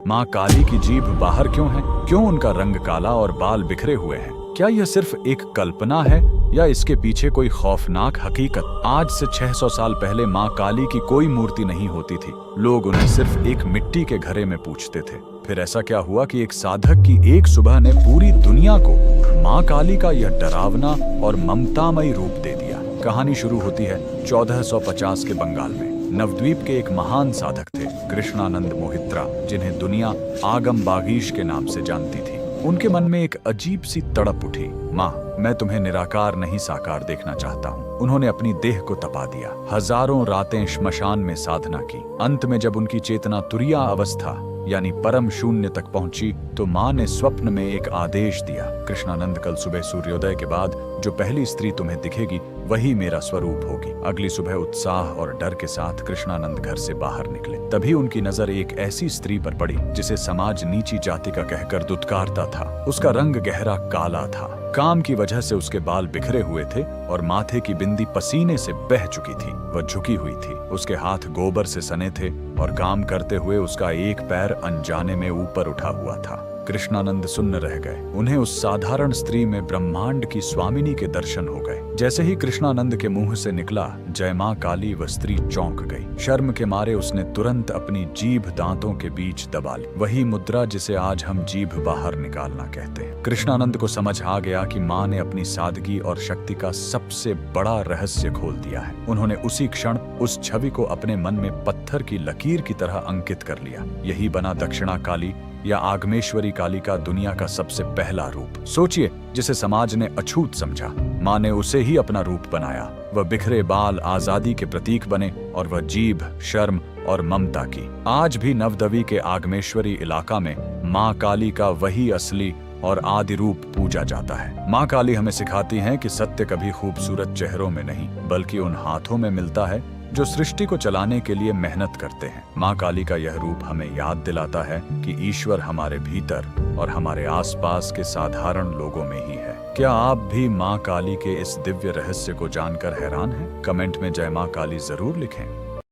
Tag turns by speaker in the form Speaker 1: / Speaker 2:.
Speaker 1: माँ काली की जीभ बाहर क्यों है? क्यों उनका रंग काला और बाल बिखरे हुए हैं? क्या यह सिर्फ एक कल्पना है या इसके पीछे कोई खौफनाक हकीकत? आज से 600 साल पहले माँ काली की कोई मूर्ति नहीं होती थी। लोग उन्हें सिर्फ एक मिट्टी के घड़े में पूजते थे। फिर ऐसा क्या हुआ कि एक साधक की एक सुबह ने पूरी दुनिया को माँ काली का यह डरावना और ममतामयी रूप दे दिया। कहानी शुरू होती है 1450 के बंगाल में। नवद्वीप के एक महान साधक थे कृष्णानंद मोहित्रा, जिन्हें दुनिया आगम बागीश के नाम से जानती थी। उनके मन में एक अजीब सी तड़प उठी, माँ मैं तुम्हें निराकार नहीं साकार देखना चाहता हूँ। उन्होंने अपनी देह को तपा दिया, हजारों रातें श्मशान में साधना की। अंत में जब उनकी चेतना तुरिया अवस्था यानी परम शून्य तक पहुंची तो माँ ने स्वप्न में एक आदेश दिया, कृष्णानंद कल सुबह सूर्योदय के बाद जो पहली स्त्री तुम्हें दिखेगी वही मेरा स्वरूप होगी। अगली सुबह उत्साह और डर के साथ कृष्णानंद घर से बाहर निकले। तभी उनकी नजर एक ऐसी स्त्री पर पड़ी जिसे समाज नीची जाति का कहकर दुत्कारता था। उसका रंग गहरा काला था, काम की वजह से उसके बाल बिखरे हुए थे और माथे की बिंदी पसीने से बह चुकी थी। वह झुकी हुई थी, उसके हाथ गोबर से सने थे और काम करते हुए उसका एक पैर अनजाने में ऊपर उठा हुआ था। कृष्णानंद सुन्न रह गए। उन्हें उस साधारण स्त्री में ब्रह्मांड की स्वामिनी के दर्शन हो गए। जैसे ही कृष्णानंद के मुंह से निकला जय मां काली, वह स्त्री चौंक गई। शर्म के मारे उसने तुरंत अपनी जीभ दांतों के बीच दबा ली, वही मुद्रा जिसे आज हम जीभ बाहर निकालना कहते हैं। कृष्णानंद को समझ आ गया कि माँ ने अपनी सादगी और शक्ति का सबसे बड़ा रहस्य खोल दिया है। उन्होंने उसी क्षण उस छवि को अपने मन में पत्थर की लकीर की तरह अंकित कर लिया। यही बना दक्षिणा काली या आगमेश्वरी काली का दुनिया का सबसे पहला रूप। सोचिए, जिसे समाज ने अछूत समझा, माँ ने उसे ही अपना रूप बनाया। वह बिखरे बाल आजादी के प्रतीक बने और वह जीभ शर्म और ममता की। आज भी नवद्वीप के आगमेश्वरी इलाका में माँ काली का वही असली और आदि रूप पूजा जाता है। माँ काली हमें सिखाती हैं कि सत्य कभी खूबसूरत चेहरों में नहीं बल्कि उन हाथों में मिलता है जो सृष्टि को चलाने के लिए मेहनत करते हैं। माँ काली का यह रूप हमें याद दिलाता है कि ईश्वर हमारे भीतर और हमारे आसपास के साधारण लोगों में ही है। क्या आप भी माँ काली के इस दिव्य रहस्य को जानकर हैरान हैं? कमेंट में जय माँ काली जरूर लिखें।